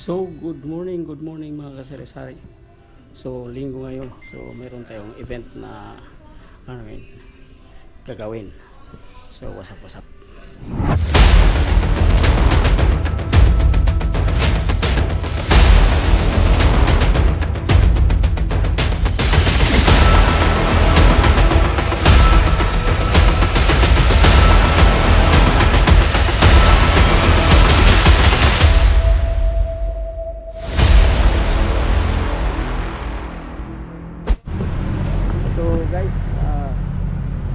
So, good morning mga kasari-sari. So, linggo ngayon. So, meron tayong event na gagawin. So, what's up? Guys,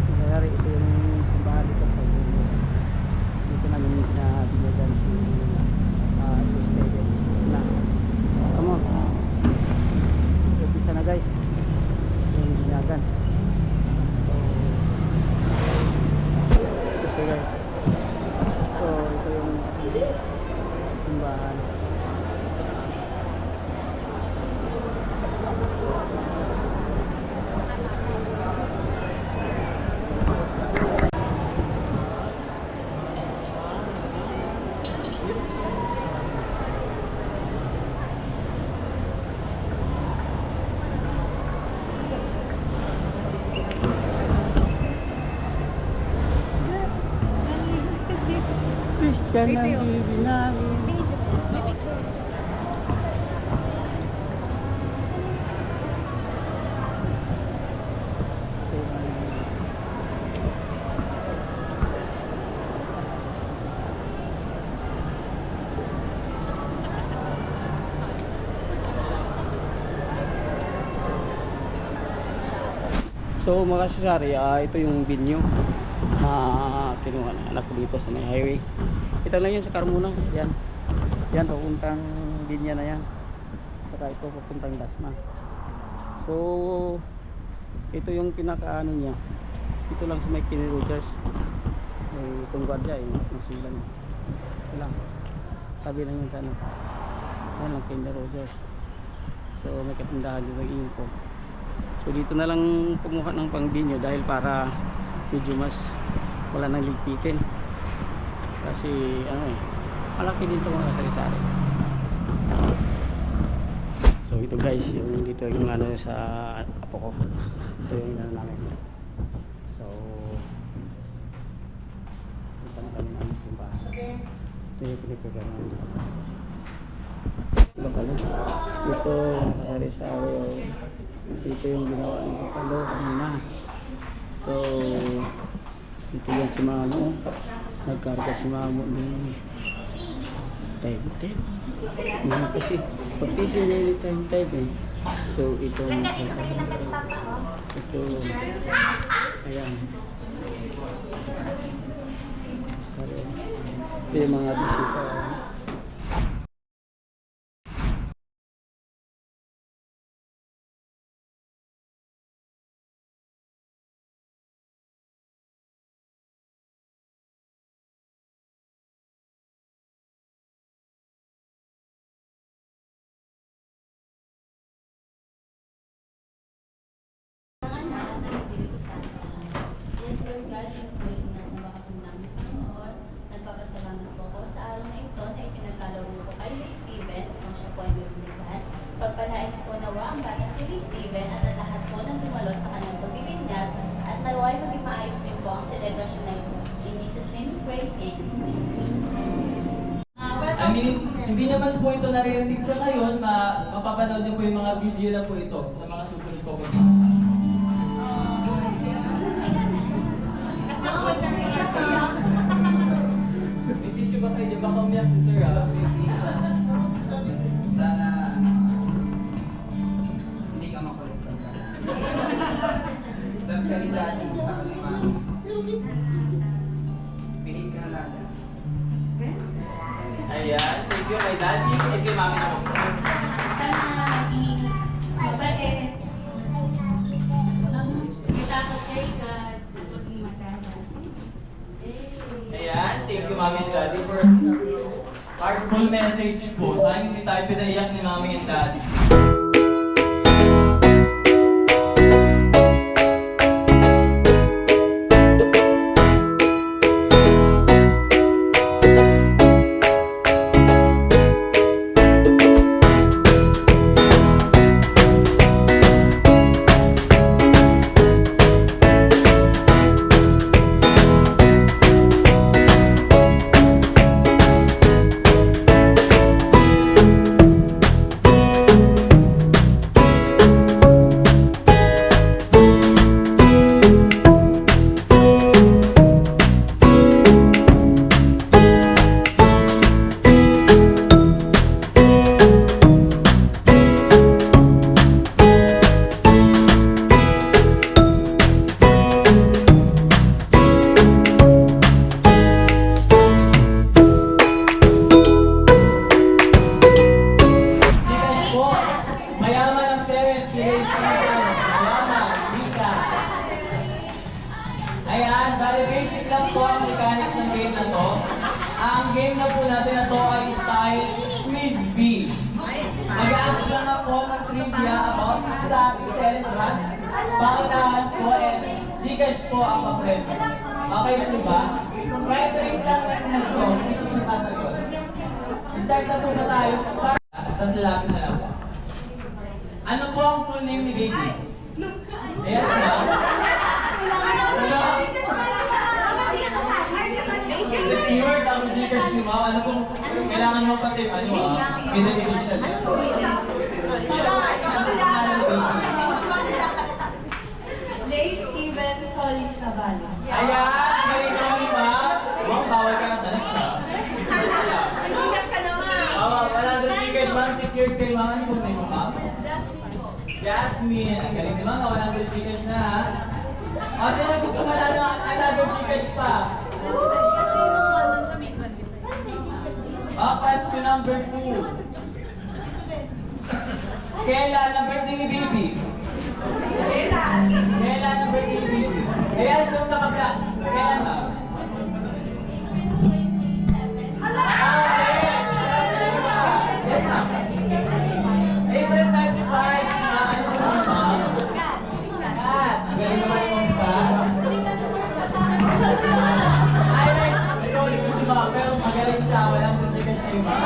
nangyayari ito yung simbahan dito sa Dulo. Dito namin na binyagan si stadium na come on, umpisa na guys yung binyagan. So guys, so ito yung simbahan. Christian ang bibi namin. So mga kasari, ito yung venue na kinuha ng anak ko dito sa may highway. Ito lang yun sa Carmona. Yan papuntang linya na yan. Saka ito papuntang Dasma. So ito yung pinakaano niya. Ito lang sa may Kenny Rogers. May itong guardia yung silang. Ito lang. Sabi lang yung sa ano. Yan lang Kenny Rogers. So may katindahan dito ng info. So dito na lang kumuha ng pang-binyo dahil para medyo mas wala nang ligpitin. Kasi malaki dito mga kasari-sari. So ito guys, yung dito yung sa apo ko. Ito yung namin. So ito na kami namin simbahan. Ito yung pinipagawa dito. Ito kasari-sari. Ito yung ginawa ng kapalo kanina. So ito yung si Mamo. Nagkarga si Mamo ng time. Kasi pagpisi niya yung time. So ito yung sasabihin. Ito ayan. Ito yung mga bisita. Nagpapasalamat po ako sa araw na ito na ipinagkaloob ko kay Ray Steven kung siya po ay lumilihan. Pagpalain po nawa ang bata si Ray Steven at ang lahat po ng dumalo sa kanyang pagbibinyag at naway maging maayos niyo po ang selebrasyon na ito. In Jesus' name we pray. I mean, hindi naman po ito naririnig sa ngayon, mapapanood niyo po yung mga video na po ito sa mga susunod po po. Ba kayo, baka umiyak si Sir Sana hindi ka makulit. Love ka ni Daddy sa kanima. Bihig ka na lang. Ayan, thank you kay Daddy, thank you Mami naman po. Sana maging mabait. Kita ko kay God at maging maganda. Ayan, thank you Mami and Daddy for heartful message po. Sayang hindi tayo pinaiyak ni Mami and Daddy. Mag-ask lang ako ng trivia about sa celebrant. Paunahan po and Gcash po ang papremyo. Okay po ba? Kaya trip lang ng head ko, gusto ko sasagot. Start na po na tayo. Tapos lalapit na lang po. Ano po ang full name ni baby? Yes, ma'am. Secured ang Gcash ni ma'am. Ano pong kailangan mo pati middle initial. Lay Steven Solis Navales. Ayan! Galing naman ni ma'am. Ma'am, bawal ka na sa next ha. Nag-Gcash ka naman. Wala doon Gcash ma'am. Secured kay ma'am. Ano pong name mo ma'am? Jasmine. Ang galing di ma'am. Wala doon Gcash na ha. Ate na gusto mo na another Gcash pa. Question number 2. Kailan ang birthday ni baby? Kailan ang birthday ni baby? Ayan, so naka-black. Kailan ba? Yes, ma'am. April 25. Ano po ma'am? Kat. Ang galing naman yung kat. Ay, ikaw ulit si ma'am. Pero magaling siya. Walang hindi ka siya yung ma'am.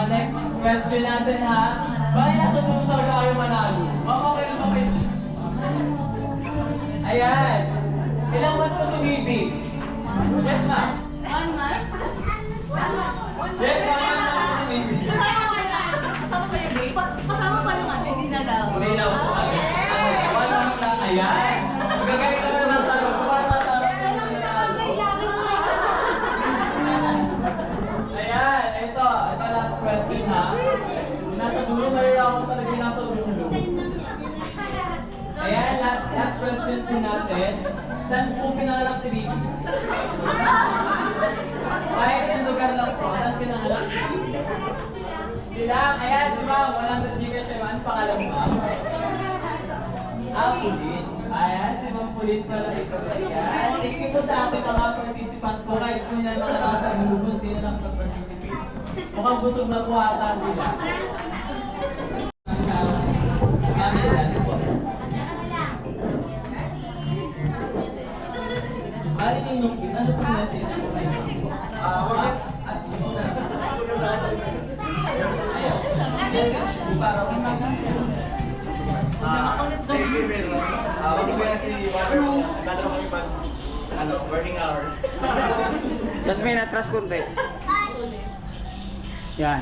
Next question natin ha. Bakit nasa dulo talaga kayo manalo? Okay na ba kayo? Ayan. Ilang months na si baby? Yes, ma'am. 1 month? Yes, ma'am. 1 month na si baby. Kasama ba yung babe? Kasama pa yung ate, hindi na daw. Hindi na po. 1 month lang. Ayan. Magagaling ka na naman sa ano. Para sa Ayan. Ito last question ha. Nasa dulo, mayroon ako talaga yung nasa dulo. Ayan, last question po natin. Saan po pinanganak si baby? Kahit yung lugar lang po, saan pinanganak si baby? Silang, ayan, si ma'am, 100 Gcash siya. Ano pangalan mo, ma'am? Pulit. Ayan, si ma'am Pulit pala ito. Ayan, thank you po sa ating mga participant po. Kahit po nila mga nasa dulo, hindi na nakapag-participate. Mukhang busog na po ata sila. Kami dyan po. Bali yung lupit, nasa po message po kayo? Ayaw. Message po para kung Next email, wag mo yan si Water, nagdadala kami pag working hours. Jasmine, atras konti. Yan.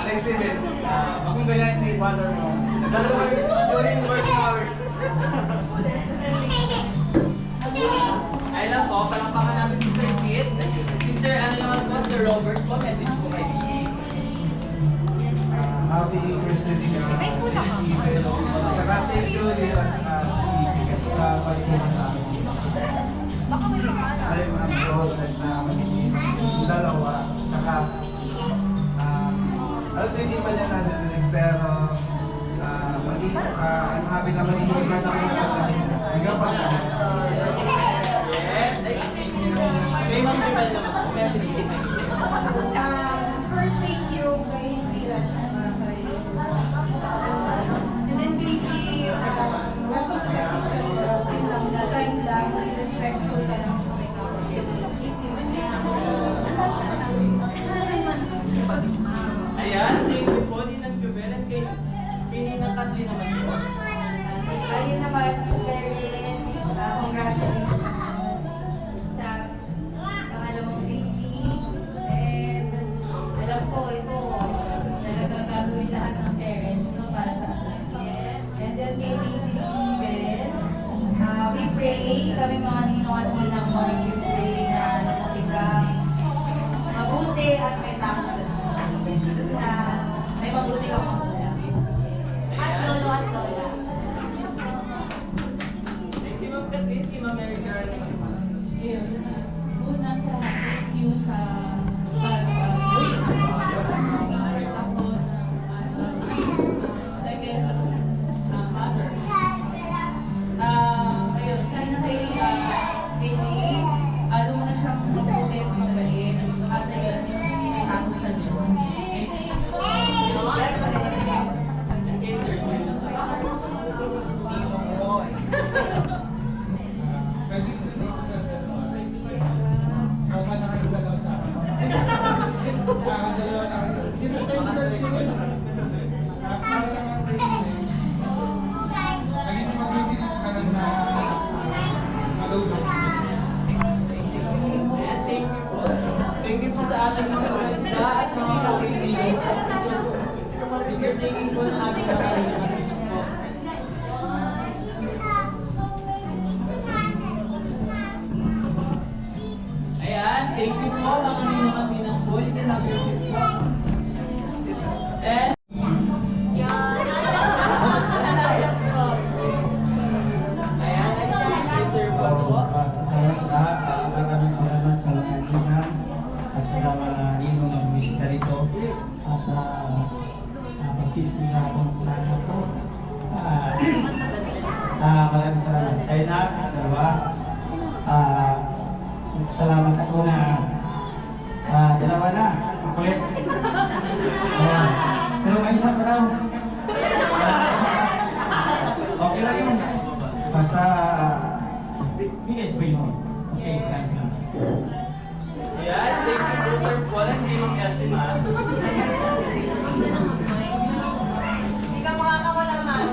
Next email, wag mo ganyan si Water mo, nagdadala kami during working hours. Ay lang po, palakpakan natin si Sir Kit. Si Sir, ano naman po, Sir Robert po, message po kayo. Happy birthday ka. Saka thank you din sa pagpunta sa amin. I'm honored na magiging dalawa. Saka, alam hindi pa niya narinig pero I'm happy na magiging ba namin hanggang pa sa Yes, ay, may mga naman naman, message din kayo. First, thank you kay Mira. And then baby, welcome to the show. Kind lang, respectful ka lang sa mga Ayan, thank you po, Ninang Jubel, at kay Ninang Katji naman po. ayun naman sa parents, congratulations sa pangalawang baby. And alam ko, ito, talaga gagawin lahat ng parents, no, para sa akin. And then kay baby Steven, we pray, kami mga ninong at ninang Maurice pray na natigang mabuti at may takot sa Diyos. Na may mabuti kang magulang. At lolo at lola. Thank you, Ma'am Kat, thank you, Ma'am Mary Karen naman po. Yun. Una sa lahat, thank you sa pag-uwi. Ako ng second mother. thank you po mga ninong at ninang po. You can have your seats po. And ayan, sir po po. Sa lahat, maraming salamat sa mga ninang at sa mga ninong na bumisita rito sa pag-tispo sa akong sana po. Maraming salamat sa ina, dalawa. Salamat ako na dalawa na, makulit. Pero may isa pa daw. Okay lang yun. Basta bigay sabihin mo. Okay, maraming salamat. Ayan, thank you po sir Paul and ninong Elsie ma'am. Hindi ka makakawala man.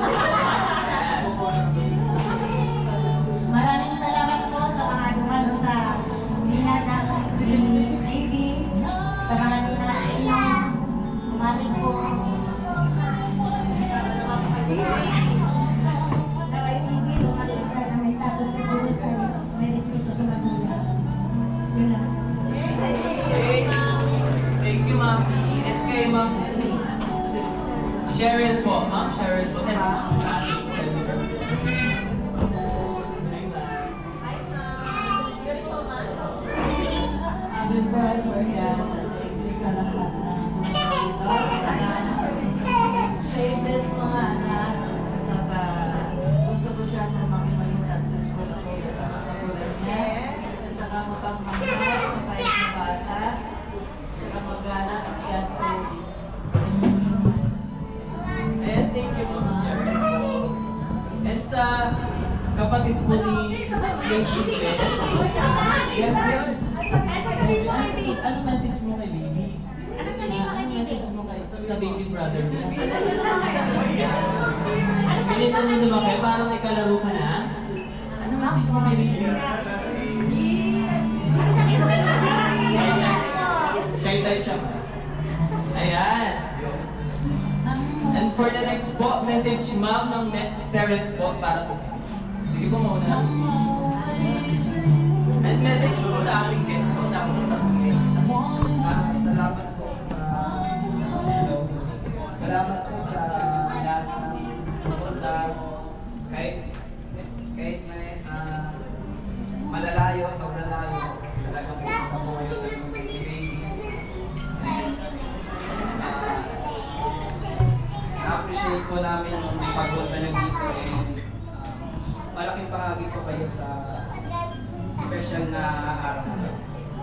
Maraming salamat po sa mga dumalo sa nina ng ID, sa mga nina na umaling po. Sa ITV, umaling ka na may tapos sa guru sa may respeto sa magulang. Yun lang. Thank you, Mami. And kay Ma'am Cheryl po. Ma'am Cheryl po. Message po sa ating celebrant. Before I forget, thank you sa lahat na save this mga anak. Saka gusto ko siya na maging successful ako at makakagulad niya. At saka mapagmahal, mapayat na bata. Saka mag-alak at yan po. And thank you, Ma'am Cheryl. And sa kapatid po ni Lacey Ben. Yan po yun. Ano message mo kay baby? Ano message mo kay sa baby brother mo? Pilit na nyo naman kayo, parang may kalaro ka na. Ano message mo kay baby? Shy type siya. Ayan. And for the next po, message ma'am ng parents po para po. Sige po muna. And message po sa aming guest po na pumunta po ngayon. Salamat po salamat po sa lahat ng pupunta kahit may malalayo, sobrang layo, talagang pupunta po kayo sa baby. Na-appreciate po namin yung pagpunta nyo dito and malaking bahagi po kayo sa special na araw na to.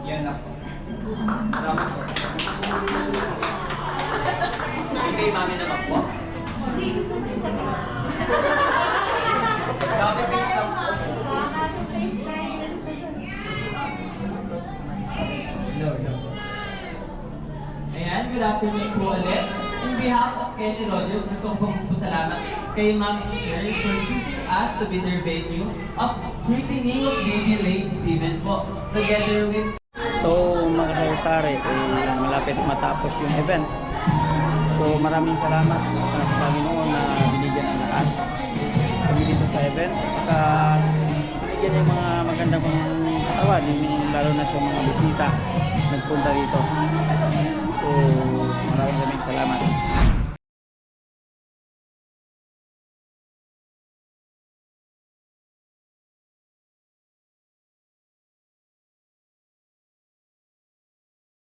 Yan na po. Salamat po. Kay mami naman po. Copy paste lang po. Ayan, good afternoon po ulit. In behalf of Kenny Rogers, gusto ko pong pasalamat kay Ma'am and Sir for choosing us to be their venue of christening of baby Lay Steven po. Together with So mga kasari-sari, malapit na matapos yung event. So maraming salamat sa Panginoon na binigyan ng lakas kami dito sa event. At saka binigyan yung mga magandang katawan, lalo na sa mga bisita nagpunta dito. So